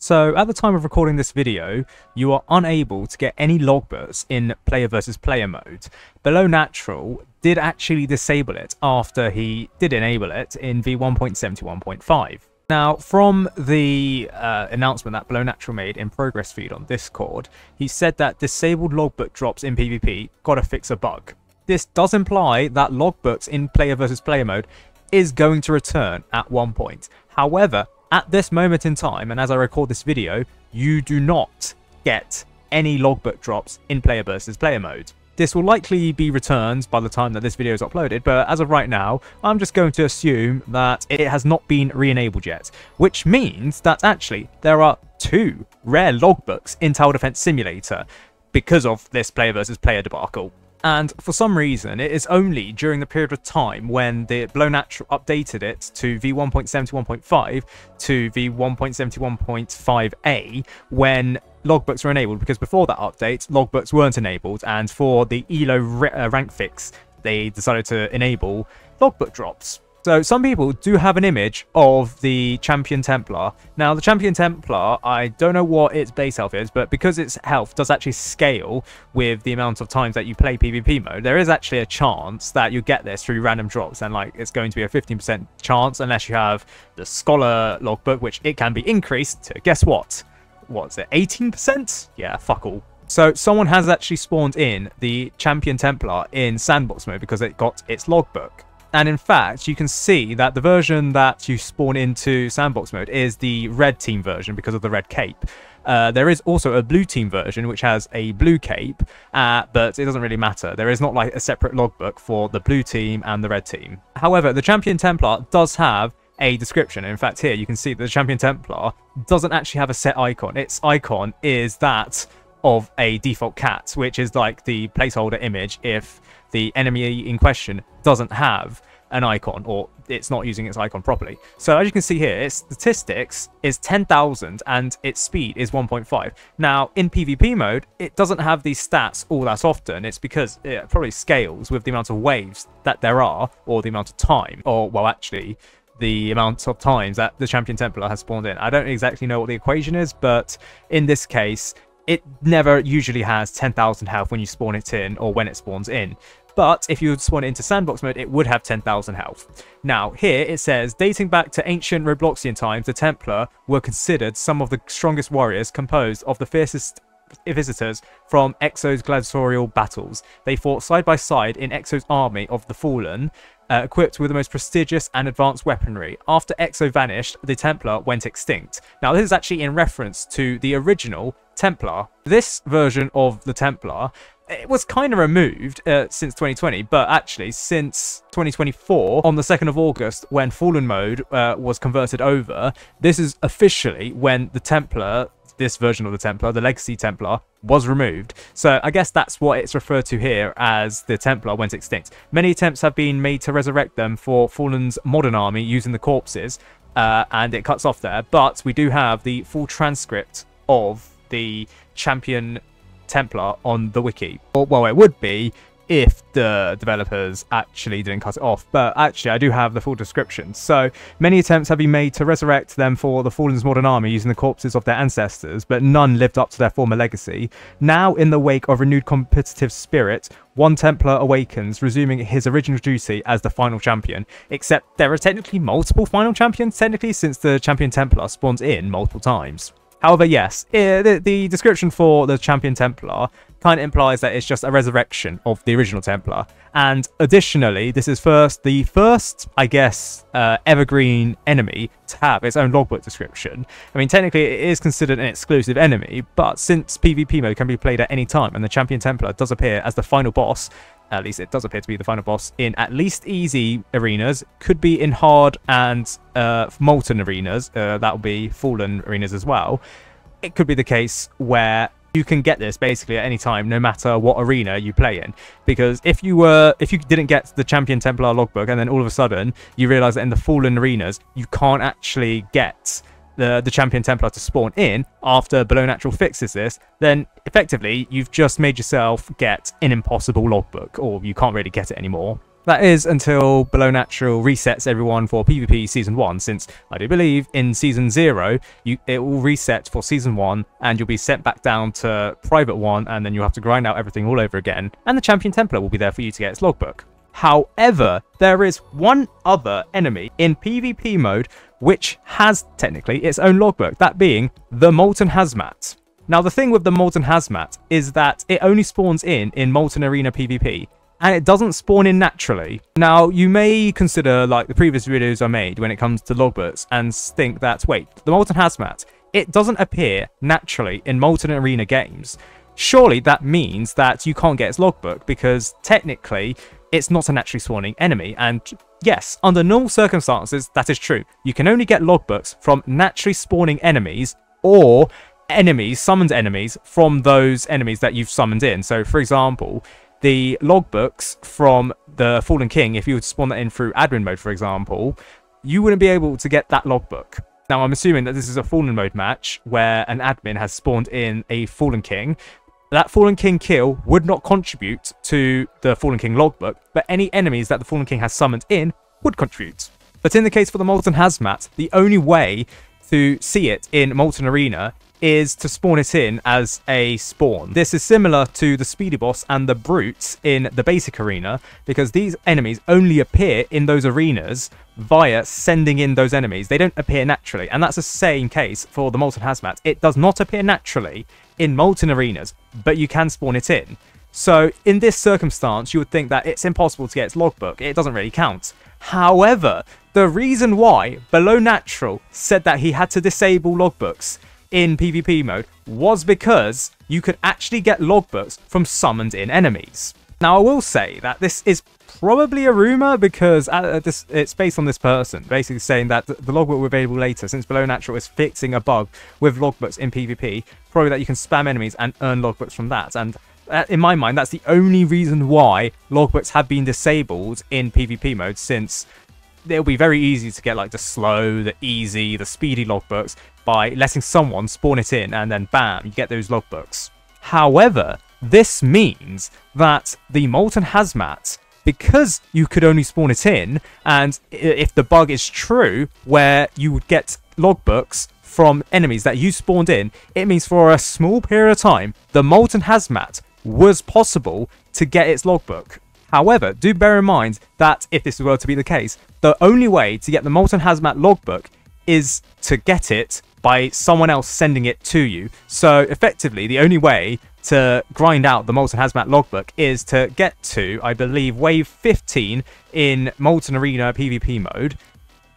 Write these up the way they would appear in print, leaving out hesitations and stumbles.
So at the time of recording this video, you are unable to get any logbooks in player versus player mode. Below Natural did actually disable it after he did enable it in v1.71.5. Now, from the announcement that Below Natural made in progress feed on Discord, he said that disabled logbook drops in PvP gotta fix a bug. This does imply that logbooks in player versus player mode is going to return at one point. However, at this moment in time, and as I record this video, you do not get any logbook drops in player versus player mode. This will likely be returned by the time that this video is uploaded, but as of right now, I'm just going to assume that it has not been re-enabled yet, which means that actually there are 2 rare logbooks in Tower Defense Simulator because of this player versus player debacle. And for some reason, it is only during the period of time when the Below Natural updated it to v1.71.5 to v1.71.5a when logbooks were enabled, because before that update, logbooks weren't enabled, and for the ELO rank fix, they decided to enable logbook drops. So some people do have an image of the Champion Templar. Now, the Champion Templar, I don't know what its base health is, but because its health does actually scale with the amount of times that you play PvP mode, there is actually a chance that you get this through random drops, and like it's going to be a 15% chance unless you have the Scholar logbook, which it can be increased to, guess what? What's it, 18%? Yeah, fuck all. So someone has actually spawned in the Champion Templar in sandbox mode because it got its logbook. And in fact, you can see that the version that you spawn into sandbox mode is the red team version because of the red cape. There is also a blue team version which has a blue cape, but it doesn't really matter. There is not like a separate logbook for the blue team and the red team. However, the Champion Templar does have a description. In fact, here you can see that the Champion Templar doesn't actually have a set icon. Its icon is that of a default cat, which is like the placeholder image if the enemy in question doesn't have an icon or it's not using its icon properly. So as you can see here, its statistics is 10,000 and its speed is 1.5. Now in PvP mode, it doesn't have these stats all that often. It's because it probably scales with the amount of waves that there are, or the amount of time, or well actually the amount of times that the Champion Templar has spawned in. I don't exactly know what the equation is, but in this case, it never usually has 10,000 health when you spawn it in or when it spawns in. But if you would spawn it into sandbox mode, it would have 10,000 health. Now, here it says, dating back to ancient Robloxian times, the Templar were considered some of the strongest warriors, composed of the fiercest visitors from Exo's gladiatorial battles. They fought side by side in Exo's army of the Fallen, equipped with the most prestigious and advanced weaponry. After Exo vanished, the Templar went extinct. Now, this is actually in reference to the original Templar. This version of the Templar, it was kind of removed since 2020, but actually since 2024, on the 2nd of August, when Fallen mode was converted over, this is officially when the Templar, this version of the Templar, the Legacy Templar, was removed. So I guess that's what it's referred to here as the Templar went extinct. Many attempts have been made to resurrect them for Fallen's modern army using the corpses, and it cuts off there, but we do have the full transcript of the Champion Templar on the wiki. Well, it would be if the developers actually didn't cut it off, but actually I do have the full description. So many attempts have been made to resurrect them for the Fallen's modern army using the corpses of their ancestors, but none lived up to their former legacy. Now, in the wake of renewed competitive spirit, one Templar awakens, resuming his original duty as the final champion. Except there are technically multiple final champions, technically, since the Champion Templar spawns in multiple times. However, yes, the description for the Champion Templar kind of implies that it's just a resurrection of the original Templar. And additionally, this is the first, I guess, evergreen enemy to have its own logbook description. I mean, technically, it is considered an exclusive enemy, but since PvP mode can be played at any time, and the Champion Templar does appear as the final boss, at least it does appear to be the final boss in at least easy arenas, could be in hard and molten arenas, that will be Fallen arenas as well. It could be the case where you can get this basically at any time, no matter what arena you play in. Because if you didn't get the Champion Templar logbook and then all of a sudden you realize that in the Fallen arenas you can't actually get the Champion Templar to spawn in after Below Natural fixes this, then effectively you've just made yourself get an impossible logbook, or you can't really get it anymore. That is until Below Natural resets everyone for PvP Season 1, since I do believe in Season 0, it will reset for Season 1, and you'll be sent back down to Private 1, and then you'll have to grind out everything all over again, and the Champion Template will be there for you to get its logbook. However, there is one other enemy in PvP mode which has technically its own logbook, that being the Molten Hazmat. Now, the thing with the Molten Hazmat is that it only spawns in Molten Arena PvP, and it doesn't spawn in naturally. Now, you may consider, like the previous videos I made when it comes to logbooks, and think that, wait, the Molten Hazmat, it doesn't appear naturally in Molten Arena games. Surely that means that you can't get its logbook, because technically it's not a naturally spawning enemy. And yes, under normal circumstances, that is true. You can only get logbooks from naturally spawning enemies, or summoned enemies from those enemies that you've summoned in. So, for example, the logbooks from the Fallen King, if you were to spawn that in through admin mode, for example, you wouldn't be able to get that logbook. Now, I'm assuming that this is a Fallen mode match where an admin has spawned in a Fallen King. That Fallen King kill would not contribute to the Fallen King logbook, but any enemies that the Fallen King has summoned in would contribute. But in the case for the Molten Hazmat, the only way to see it in Molten Arena is to spawn it in as a spawn. This is similar to the Speedy Boss and the Brutes in the basic arena, because these enemies only appear in those arenas via sending in those enemies. They don't appear naturally, and that's the same case for the Molten Hazmat. It does not appear naturally in Molten Arenas, but you can spawn it in. So in this circumstance, you would think that it's impossible to get its logbook. It doesn't really count. However, the reason why Below Natural said that he had to disable logbooks in PvP mode was because you could actually get logbooks from summoned in enemies. Now, I will say that this is probably a rumor, because it's based on this person basically saying that the logbook will be available later, since Below Natural is fixing a bug with logbooks in PvP, probably that you can spam enemies and earn logbooks from that. And in my mind, that's the only reason why logbooks have been disabled in PvP mode, since it'll be very easy to get like the slow, the easy, the speedy logbooks by letting someone spawn it in, and then bam, you get those logbooks. However, this means that the Molten Hazmat, because you could only spawn it in, and if the bug is true where you would get logbooks from enemies that you spawned in, it means for a small period of time, the Molten Hazmat was possible to get its logbook. However, do bear in mind that if this were to be the case, the only way to get the Molten Hazmat logbook is to get it by someone else sending it to you. So effectively, the only way to grind out the Molten Hazmat logbook is to get to, I believe, wave 15 in Molten Arena PvP mode,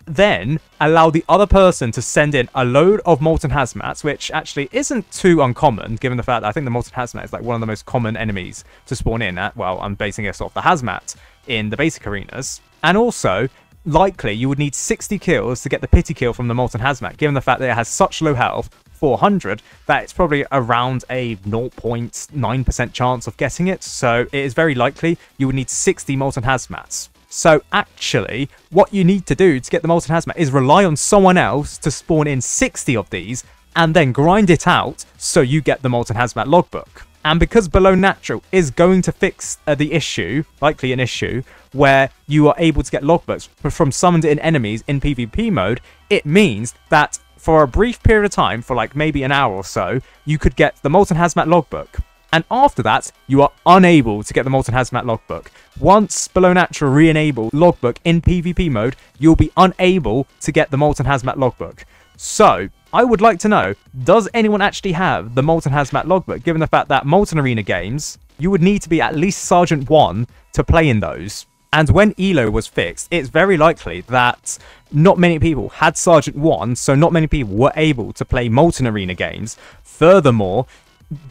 then allow the other person to send in a load of Molten Hazmats, which actually isn't too uncommon, given the fact that I think the Molten Hazmat is like one of the most common enemies to spawn in at. Well, I'm basing this off the Hazmat in the basic arenas. And also, likely you would need 60 kills to get the pity kill from the Molten Hazmat, given the fact that it has such low health, 400, that it's probably around a 0.9% chance of getting it. So it is very likely you would need 60 Molten Hazmats. So actually, what you need to do to get the Molten Hazmat is rely on someone else to spawn in 60 of these, and then grind it out so you get the Molten Hazmat logbook. And because Below Natural is going to fix the issue, likely an issue, where you are able to get logbooks from summoned in enemies in PvP mode, it means that for a brief period of time, for like maybe an hour or so, you could get the Molten Hazmat logbook. And after that, you are unable to get the Molten Hazmat logbook. Once Below Natural re-enable logbook in PvP mode, you'll be unable to get the Molten Hazmat logbook. So, I would like to know, does anyone actually have the Molten Hazmat logbook, given the fact that Molten Arena games, you would need to be at least Sergeant 1 to play in those. And when ELO was fixed, it's very likely that not many people had Sergeant 1, so not many people were able to play Molten Arena games. Furthermore,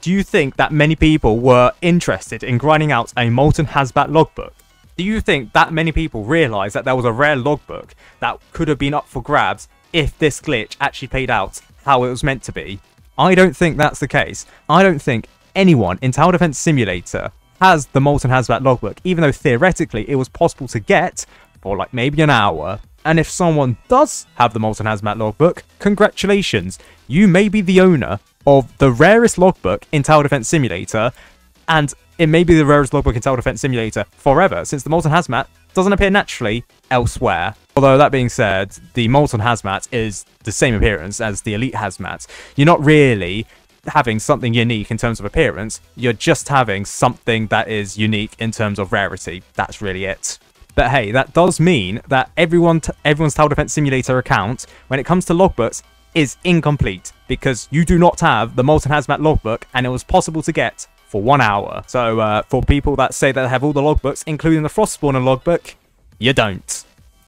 do you think that many people were interested in grinding out a Molten Hazmat logbook? Do you think that many people realised that there was a rare logbook that could have been up for grabs if this glitch actually played out how it was meant to be? I don't think that's the case. I don't think anyone in Tower Defense Simulator has the Molten Hazmat logbook, even though theoretically it was possible to get for like maybe an hour. And if someone does have the Molten Hazmat logbook, congratulations, you may be the owner of the rarest logbook in Tower Defense Simulator, And it may be the rarest logbook in Tower Defense Simulator forever, since the Molten Hazmat doesn't appear naturally elsewhere. Although that being said, the Molten Hazmat is the same appearance as the Elite Hazmat. You're not really having something unique in terms of appearance, you're just having something that is unique in terms of rarity. That's really it. But hey, that does mean that everyone's Tower Defense Simulator account, when it comes to logbooks, is incomplete, because you do not have the Molten Hazmat logbook, and it was possible to get for 1 hour. So for people that say that they have all the logbooks, including the Frostspawner logbook, you don't.